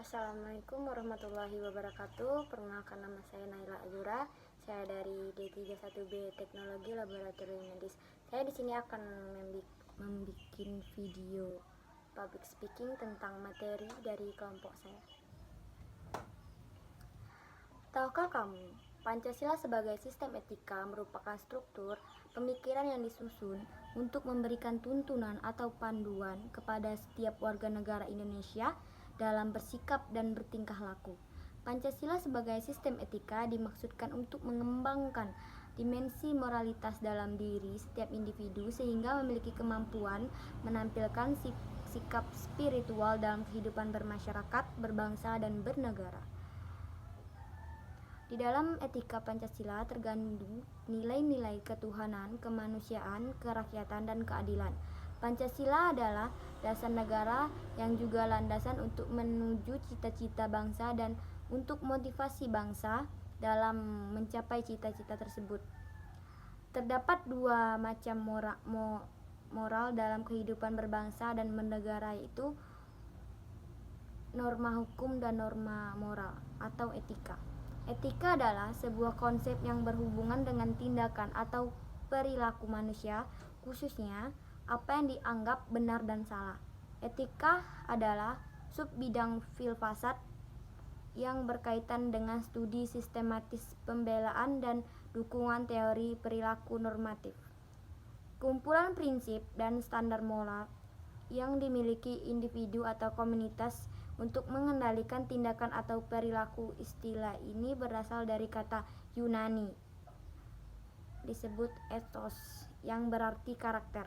Assalamualaikum warahmatullahi wabarakatuh. Perkenalkan, nama saya Naila Azura. Saya dari D31B Teknologi Laboratorium Medis. Saya di sini akan membuat video public speaking tentang materi dari kelompok saya. Tahukah kamu, Pancasila sebagai sistem etika merupakan struktur pemikiran yang disusun untuk memberikan tuntunan atau panduan kepada setiap warga negara Indonesia dalam bersikap dan bertingkah laku. Pancasila sebagai sistem etika dimaksudkan untuk mengembangkan dimensi moralitas dalam diri setiap individu sehingga memiliki kemampuan menampilkan sikap spiritual dalam kehidupan bermasyarakat, berbangsa, dan bernegara. Di dalam etika Pancasila terkandung nilai-nilai ketuhanan, kemanusiaan, kerakyatan, dan keadilan. Pancasila adalah dasar negara yang juga landasan untuk menuju cita-cita bangsa dan untuk motivasi bangsa dalam mencapai cita-cita tersebut. Terdapat dua macam moral dalam kehidupan berbangsa dan bernegara, yaitu norma hukum dan norma moral atau etika. Etika adalah sebuah konsep yang berhubungan dengan tindakan atau perilaku manusia, khususnya apa yang dianggap benar dan salah. Etika adalah subbidang filsafat yang berkaitan dengan studi sistematis pembelaan dan dukungan teori perilaku normatif. Kumpulan prinsip dan standar moral yang dimiliki individu atau komunitas untuk mengendalikan tindakan atau perilaku. Istilah ini berasal dari kata Yunani disebut ethos yang berarti karakter,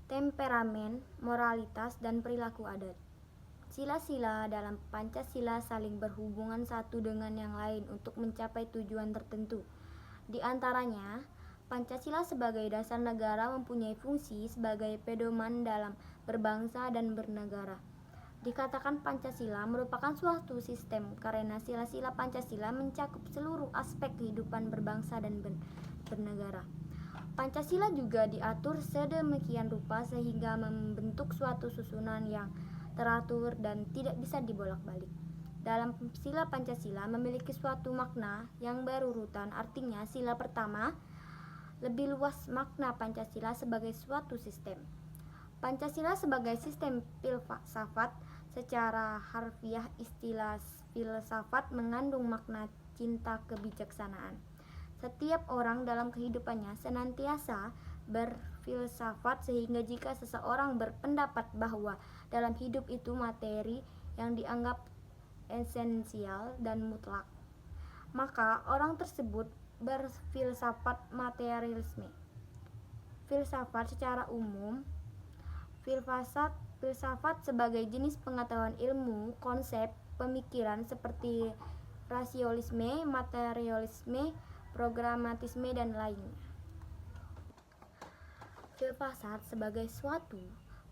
temperamen, moralitas, dan perilaku adat. Sila-sila dalam Pancasila saling berhubungan satu dengan yang lain untuk mencapai tujuan tertentu. Di antaranya, Pancasila sebagai dasar negara mempunyai fungsi sebagai pedoman dalam berbangsa dan bernegara. Dikatakan Pancasila merupakan suatu sistem karena sila-sila Pancasila mencakup seluruh aspek kehidupan berbangsa dan bernegara. Pancasila juga diatur sedemikian rupa sehingga membentuk suatu susunan yang teratur dan tidak bisa dibolak-balik. Dalam sila Pancasila memiliki suatu makna yang berurutan, artinya sila pertama lebih luas makna Pancasila sebagai suatu sistem. Pancasila sebagai sistem filsafat. Secara harfiah, istilah filsafat mengandung makna cinta kebijaksanaan. Setiap orang dalam kehidupannya senantiasa berfilsafat sehingga jika seseorang berpendapat bahwa dalam hidup itu materi yang dianggap esensial dan mutlak, maka orang tersebut berfilsafat materialisme. Filsafat secara umum, filsafat sebagai jenis pengetahuan ilmu, konsep, pemikiran seperti rasionalisme, materialisme, pragmatisme, dan lainnya. Filsafat sebagai suatu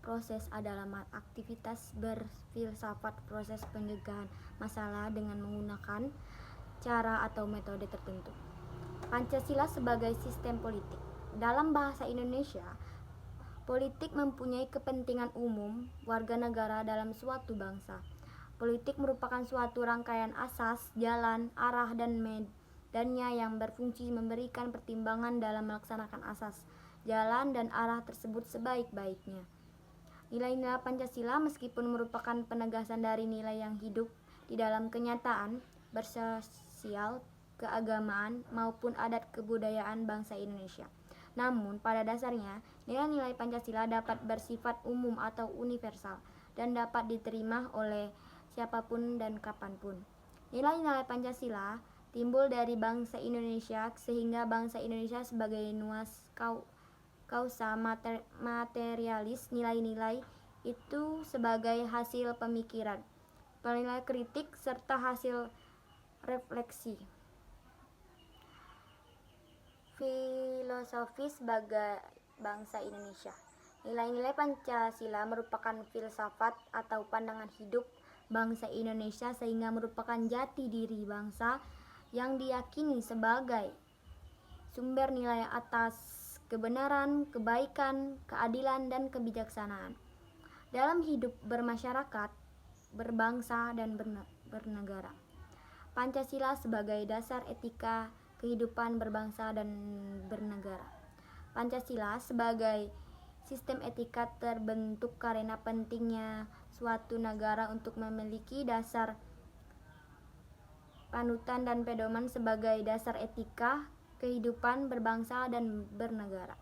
proses adalah aktivitas berfilsafat, proses pencegahan masalah dengan menggunakan cara atau metode tertentu. Pancasila sebagai sistem politik. Dalam bahasa Indonesia, politik mempunyai kepentingan umum warga negara dalam suatu bangsa. Politik merupakan suatu rangkaian asas, jalan, arah, dan medannya yang berfungsi memberikan pertimbangan dalam melaksanakan asas, jalan, dan arah tersebut sebaik-baiknya. Nilai-nilai Pancasila meskipun merupakan penegasan dari nilai yang hidup di dalam kenyataan bersosial, keagamaan, maupun adat kebudayaan bangsa Indonesia. Namun, pada dasarnya, nilai-nilai Pancasila dapat bersifat umum atau universal dan dapat diterima oleh siapapun dan kapanpun. Nilai-nilai Pancasila timbul dari bangsa Indonesia sehingga bangsa Indonesia sebagai nuans causa materialis. Nilai-nilai itu sebagai hasil pemikiran, penilaian kritik, serta hasil refleksi filosofis sebagai bangsa Indonesia. Nilai-nilai Pancasila merupakan filsafat atau pandangan hidup bangsa Indonesia sehingga merupakan jati diri bangsa yang diyakini sebagai sumber nilai atas kebenaran, kebaikan, keadilan, dan kebijaksanaan. Dalam hidup bermasyarakat, berbangsa dan bernegara. Pancasila sebagai dasar etika kehidupan berbangsa dan bernegara. Pancasila sebagai sistem etika terbentuk karena pentingnya suatu negara untuk memiliki dasar panutan dan pedoman sebagai dasar etika kehidupan berbangsa dan bernegara.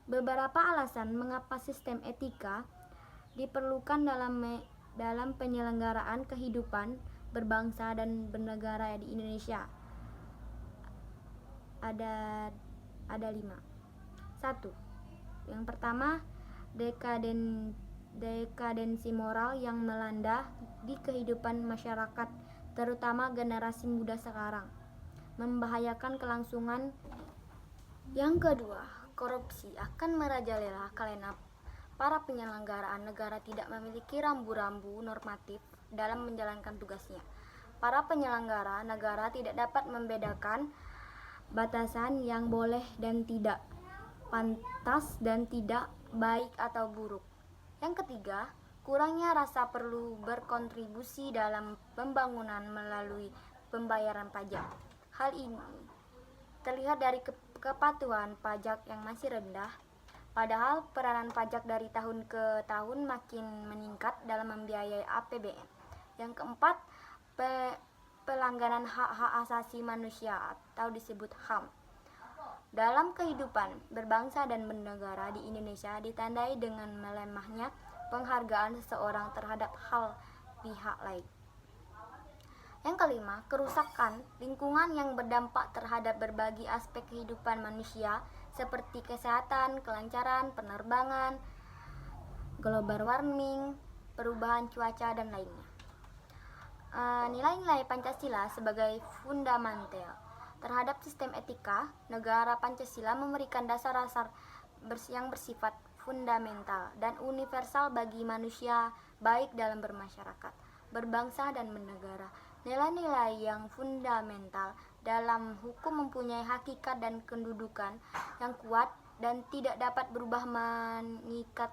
Beberapa alasan mengapa sistem etika diperlukan dalam penyelenggaraan kehidupan berbangsa dan bernegara di Indonesia. Ada 5. 1. Yang pertama, dekadensi moral yang melanda di kehidupan masyarakat, terutama generasi muda sekarang, membahayakan kelangsungan. Yang kedua, korupsi akan merajalela karena para penyelenggaraan negara tidak memiliki rambu-rambu normatif dalam menjalankan tugasnya. Para penyelenggara negara tidak dapat membedakan batasan yang boleh dan tidak, pantas dan tidak, baik atau buruk. Yang ketiga, kurangnya rasa perlu berkontribusi dalam pembangunan melalui pembayaran pajak. Hal ini terlihat dari kepatuhan pajak yang masih rendah, padahal peranan pajak dari tahun ke tahun makin meningkat dalam membiayai APBN. Yang keempat, pelanggaran hak-hak asasi manusia atau disebut HAM dalam kehidupan berbangsa dan bernegara di Indonesia ditandai dengan melemahnya penghargaan seseorang terhadap hal pihak lain. Yang kelima, kerusakan lingkungan yang berdampak terhadap berbagai aspek kehidupan manusia seperti kesehatan, kelancaran, penerbangan, global warming, perubahan cuaca, dan lainnya. Nilai-nilai Pancasila sebagai fundamental terhadap sistem etika negara. Pancasila memberikan dasar-dasar yang bersifat fundamental dan universal bagi manusia baik dalam bermasyarakat, berbangsa, dan bernegara. Nilai-nilai yang fundamental dalam hukum mempunyai hakikat dan kedudukan yang kuat dan tidak dapat berubah mengikat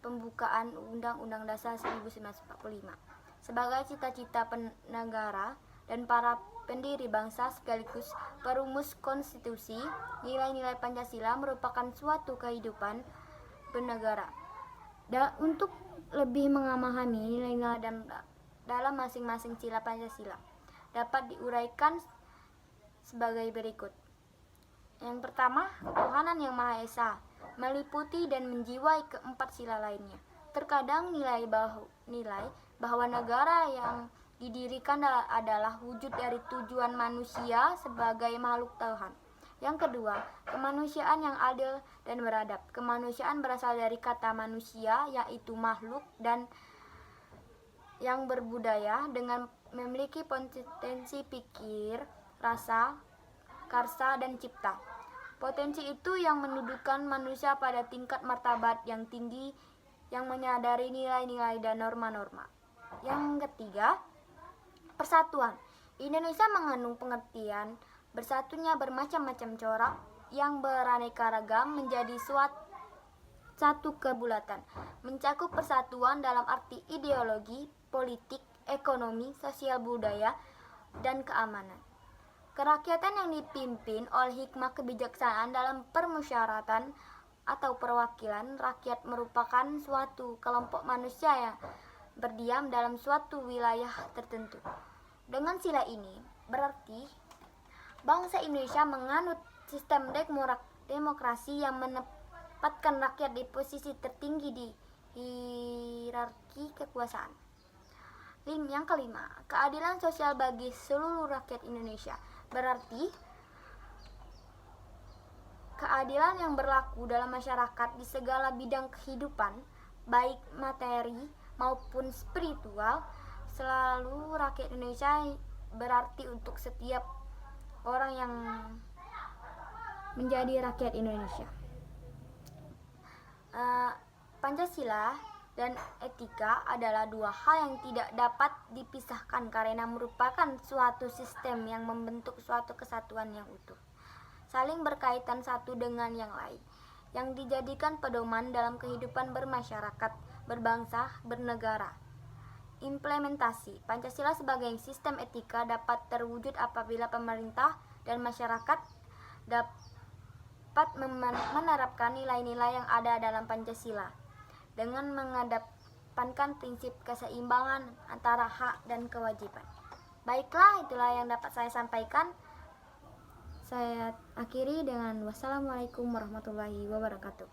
pembukaan Undang-Undang Dasar 1945 sebagai cita-cita negara dan para pendiri bangsa sekaligus perumus konstitusi. Nilai-nilai Pancasila merupakan suatu kehidupan bernegara. Untuk lebih memahami nilai-nilai dalam masing-masing sila Pancasila dapat diuraikan sebagai berikut. Yang pertama, ketuhanan yang Maha Esa meliputi dan menjiwai keempat sila lainnya. Terkadang nilai bahwa negara yang didirikan adalah wujud dari tujuan manusia sebagai makhluk Tuhan. Yang kedua, kemanusiaan yang adil dan beradab. Kemanusiaan berasal dari kata manusia, yaitu makhluk dan yang berbudaya dengan memiliki potensi pikir, rasa, karsa, dan cipta. Potensi itu yang mendudukan manusia pada tingkat martabat yang tinggi yang menyadari nilai-nilai dan norma-norma. Yang ketiga, persatuan. Indonesia mengandung pengertian bersatunya bermacam-macam corak yang beraneka ragam menjadi satu kebulatan, mencakup persatuan dalam arti ideologi, politik, ekonomi, sosial, budaya, dan keamanan. Kerakyatan yang dipimpin oleh hikmah kebijaksanaan dalam permusyawaratan atau perwakilan rakyat merupakan suatu kelompok manusia yang berdiam dalam suatu wilayah tertentu. Dengan sila ini berarti bangsa Indonesia menganut sistem demokrasi yang menempatkan rakyat di posisi tertinggi di hierarki kekuasaan. Yang kelima, keadilan sosial bagi seluruh rakyat Indonesia berarti keadilan yang berlaku dalam masyarakat di segala bidang kehidupan, baik materi maupun spiritual, selalu rakyat Indonesia berarti untuk setiap orang yang menjadi rakyat Indonesia. Pancasila dan etika adalah dua hal yang tidak dapat dipisahkan karena merupakan suatu sistem yang membentuk suatu kesatuan yang utuh, saling berkaitan satu dengan yang lain, yang dijadikan pedoman dalam kehidupan bermasyarakat, berbangsa, bernegara. Implementasi Pancasila sebagai sistem etika dapat terwujud apabila pemerintah dan masyarakat dapat menerapkan nilai-nilai yang ada dalam Pancasila dengan mengedepankan prinsip keseimbangan antara hak dan kewajiban. Baiklah, itulah yang dapat saya sampaikan. Saya akhiri dengan wassalamualaikum warahmatullahi wabarakatuh.